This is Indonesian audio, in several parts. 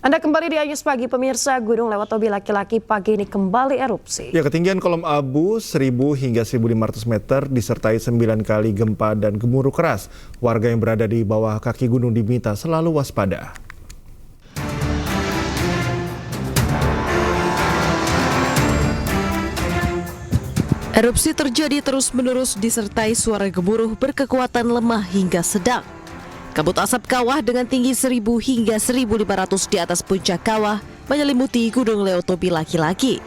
Anda kembali di Ayus Pagi, pemirsa. Gunung Lewotobi laki-laki pagi ini kembali erupsi. Ya, ketinggian kolom abu 1.000 hingga 1.500 meter disertai 9 kali gempa dan gemuruh keras. Warga yang berada di bawah kaki gunung diminta selalu waspada. Erupsi terjadi terus-menerus disertai suara gemuruh berkekuatan lemah hingga sedang. Kabut asap kawah dengan tinggi 1.000 hingga 1.500 di atas puncak kawah menyelimuti Gunung Lewotobi laki-laki.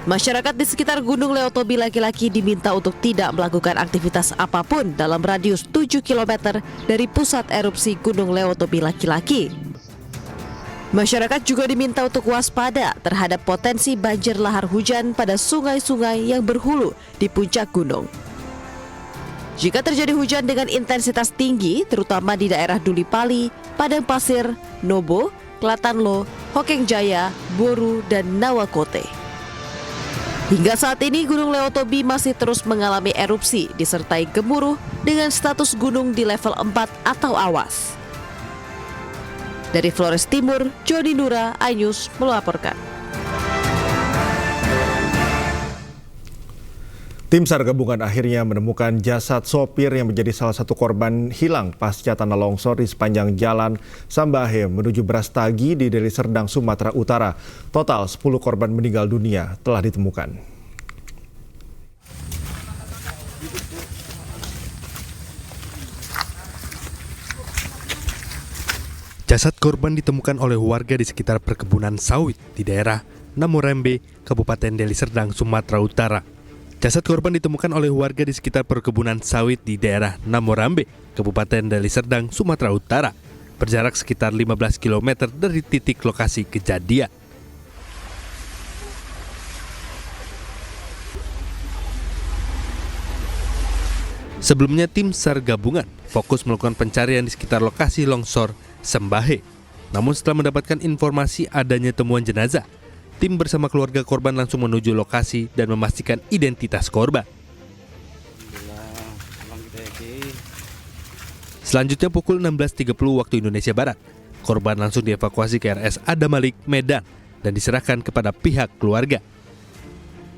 Masyarakat di sekitar Gunung Lewotobi laki-laki diminta untuk tidak melakukan aktivitas apapun dalam radius 7 km dari pusat erupsi Gunung Lewotobi laki-laki. Masyarakat juga diminta untuk waspada terhadap potensi banjir lahar hujan pada sungai-sungai yang berhulu di puncak gunung. Jika terjadi hujan dengan intensitas tinggi, terutama di daerah Duli Pali, Padang Pasir, Nobo, Klatanlo, Hokeng Jaya, Boru, dan Nawakote. Hingga saat ini Gunung Lewotobi masih terus mengalami erupsi disertai gemuruh dengan status gunung di level 4 atau awas. Dari Flores Timur, Joni Nura, iNews melaporkan. Tim SAR gabungan akhirnya menemukan jasad sopir yang menjadi salah satu korban hilang pasca tanah longsor di sepanjang jalan Sambahe menuju Brastagi di Deli Serdang, Sumatera Utara. Total 10 korban meninggal dunia telah ditemukan. Jasad korban ditemukan oleh warga di sekitar perkebunan sawit di daerah Namorembe, Kabupaten Deli Serdang, Sumatera Utara. Jasad korban ditemukan oleh warga di sekitar perkebunan sawit di daerah Namorambe, Kabupaten Deli Serdang, Sumatera Utara, berjarak sekitar 15 km dari titik lokasi kejadian. Sebelumnya tim SAR gabungan fokus melakukan pencarian di sekitar lokasi longsor Sambahe. Namun setelah mendapatkan informasi adanya temuan jenazah, tim bersama keluarga korban langsung menuju lokasi dan memastikan identitas korban. Selanjutnya pukul 16.30 waktu Indonesia Barat, korban langsung dievakuasi ke RS Adamalik, Medan dan diserahkan kepada pihak keluarga.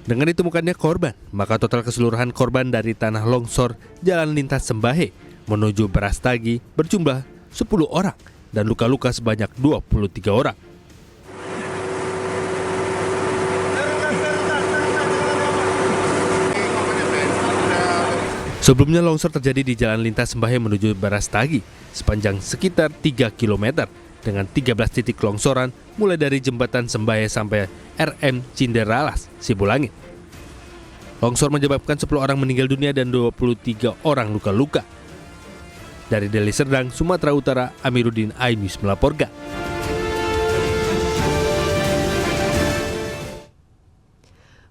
Dengan ditemukannya korban, maka total keseluruhan korban dari tanah longsor Jalan Lintas Sambahe menuju Brastagi berjumlah 10 orang dan luka-luka sebanyak 23 orang. Sebelumnya longsor terjadi di Jalan Lintas Sambahe menuju Brastagi sepanjang sekitar 3 km dengan 13 titik longsoran mulai dari jembatan Sambahe sampai RM Cinderalas, Sibulangit. Longsor menyebabkan 10 orang meninggal dunia dan 23 orang luka-luka. Dari Deli Serdang, Sumatera Utara, Amiruddin, iNews melaporkan.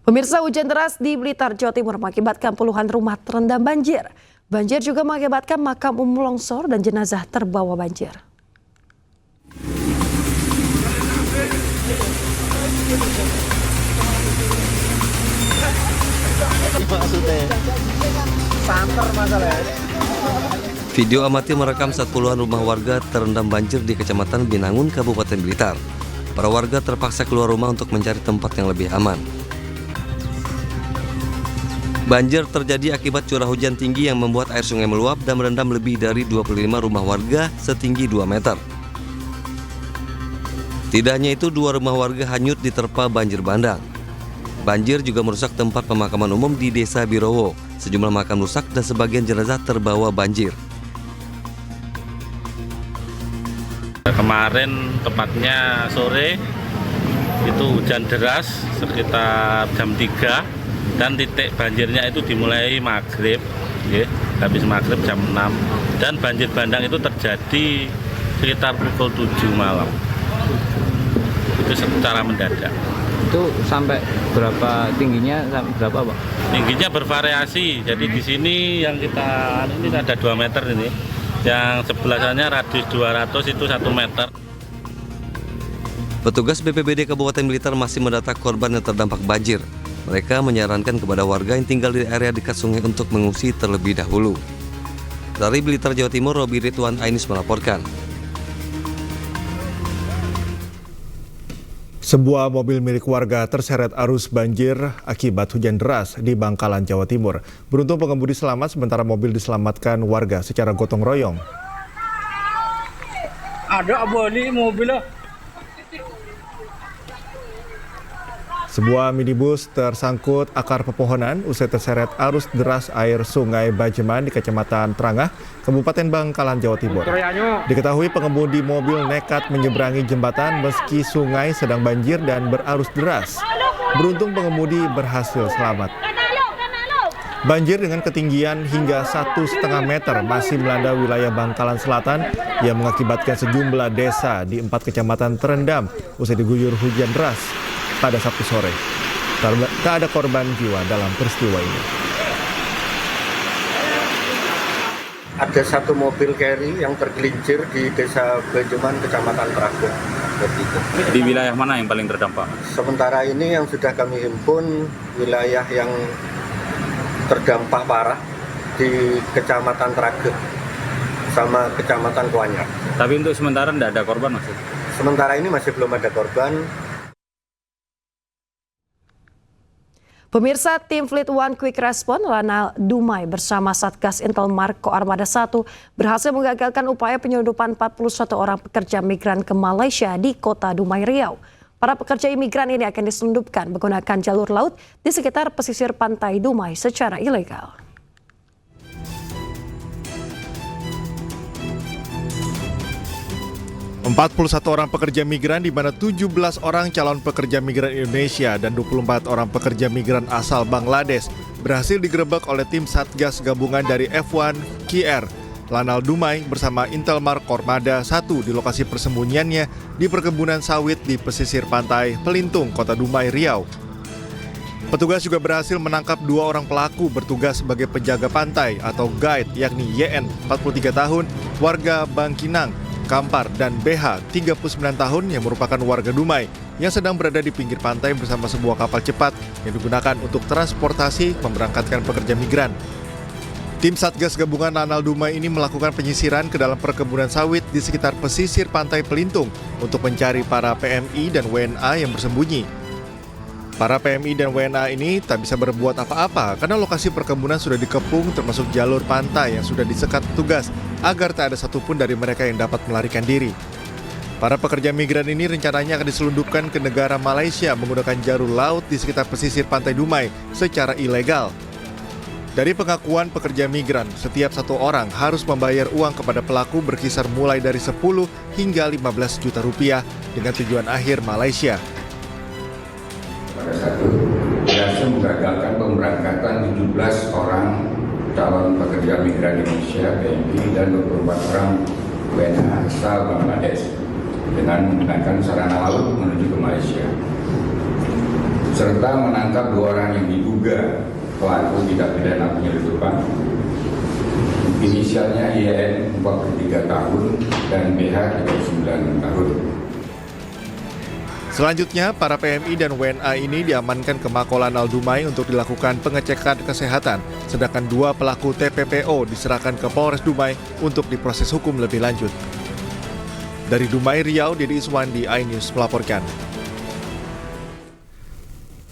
Pemirsa, hujan deras di Blitar, Jawa Timur mengakibatkan puluhan rumah terendam banjir. Banjir juga mengakibatkan makam umum longsor dan jenazah terbawa banjir. Video amatir merekam saat puluhan rumah warga terendam banjir di Kecamatan Binangun, Kabupaten Blitar. Para warga terpaksa keluar rumah untuk mencari tempat yang lebih aman. Banjir terjadi akibat curah hujan tinggi yang membuat air sungai meluap dan merendam lebih dari 25 rumah warga setinggi 2 meter. Tidak hanya itu, 2 rumah warga hanyut diterpa banjir bandang. Banjir juga merusak tempat pemakaman umum di Desa Birowo. Sejumlah makam rusak dan sebagian jenazah terbawa banjir. Kemarin tepatnya sore itu hujan deras sekitar jam 3 dan titik banjirnya itu dimulai maghrib, habis maghrib jam 6, dan banjir bandang itu terjadi sekitar pukul 7 malam. Itu secara mendadak. Itu sampai berapa tingginya, sampai berapa Pak? Tingginya bervariasi, jadi di sini yang kita ini ada 2 meter ini. Yang sebelahnya radius 200 itu 1 meter. Petugas BPBD Kabupaten Blitar masih mendata korban yang terdampak banjir. Mereka menyarankan kepada warga yang tinggal di area dekat sungai untuk mengungsi terlebih dahulu. Dari Blitar, Jawa Timur, Robi Ridwan, iNews melaporkan. Sebuah mobil milik warga terseret arus banjir akibat hujan deras di Bangkalan, Jawa Timur. Beruntung pengemudi selamat, sementara mobil diselamatkan warga secara gotong royong. Ada abu ini mobilnya. Sebuah minibus tersangkut akar pepohonan usai terseret arus deras air Sungai Bajeman di Kecamatan Trangah, Kabupaten Bangkalan, Jawa Timur. Diketahui pengemudi mobil nekat menyeberangi jembatan meski sungai sedang banjir dan berarus deras. Beruntung pengemudi berhasil selamat. Banjir dengan ketinggian hingga 1,5 meter masih melanda wilayah Bangkalan Selatan yang mengakibatkan sejumlah desa di 4 kecamatan terendam usai diguyur hujan deras pada Sabtu sore. Tak ada korban jiwa dalam peristiwa ini. Ada satu mobil carry yang tergelincir di Desa Bajeman, Kecamatan Trangah. Di wilayah mana yang paling terdampak? Sementara ini yang sudah kami himpun wilayah yang terdampak parah di Kecamatan Trangah sama Kecamatan Kuanyar. Tapi untuk sementara tidak ada korban masih? Sementara ini masih belum ada korban. Pemirsa, tim Fleet One Quick Response Lanal Dumai bersama Satgas Intelmar Koarmada 1 berhasil menggagalkan upaya penyelundupan 41 orang pekerja migran ke Malaysia di kota Dumai, Riau. Para pekerja imigran ini akan diselundupkan menggunakan jalur laut di sekitar pesisir pantai Dumai secara ilegal. Empat 41 orang pekerja migran di mana 17 orang calon pekerja migran Indonesia dan 24 orang pekerja migran asal Bangladesh berhasil digerebek oleh tim Satgas gabungan dari F1 QR Lanal Dumai bersama Intelmar Koarmada 1 di lokasi persembunyiannya di perkebunan sawit di pesisir pantai Pelintung, Kota Dumai, Riau. Petugas juga berhasil menangkap 2 orang pelaku bertugas sebagai penjaga pantai atau guide, yakni YN 43 tahun warga Bangkinang Kampar dan BH 39 tahun yang merupakan warga Dumai yang sedang berada di pinggir pantai bersama sebuah kapal cepat yang digunakan untuk transportasi memberangkatkan pekerja migran. Tim Satgas Gabungan Lanal Dumai ini melakukan penyisiran ke dalam perkebunan sawit di sekitar pesisir pantai Pelintung untuk mencari para PMI dan WNA yang bersembunyi. Para PMI dan WNA ini tak bisa berbuat apa-apa karena lokasi perkebunan sudah dikepung termasuk jalur pantai yang sudah disekat petugas agar tak ada satupun dari mereka yang dapat melarikan diri. Para pekerja migran ini rencananya akan diselundupkan ke negara Malaysia menggunakan jalur laut di sekitar pesisir pantai Dumai secara ilegal. Dari pengakuan pekerja migran, setiap satu orang harus membayar uang kepada pelaku berkisar mulai dari 10 hingga 15 juta rupiah dengan tujuan akhir Malaysia. Pada satu berhasil menggagalkan pemberangkatan 17 orang calon pekerja migran Indonesia PMI dan 24 orang WNA asal Bangladesh dengan menggunakan sarana laut menuju ke Malaysia, serta menangkap 2 orang yang diduga pelaku tindak pidana penyelundupan. Inisialnya YN 43 tahun dan BH 39 tahun. Selanjutnya, para PMI dan WNA ini diamankan ke Mako Lanal Dumai untuk dilakukan pengecekan kesehatan, sedangkan 2 pelaku TPPO diserahkan ke Polres Dumai untuk diproses hukum lebih lanjut. Dari Dumai, Riau, Dedy Iswandi, iNews melaporkan.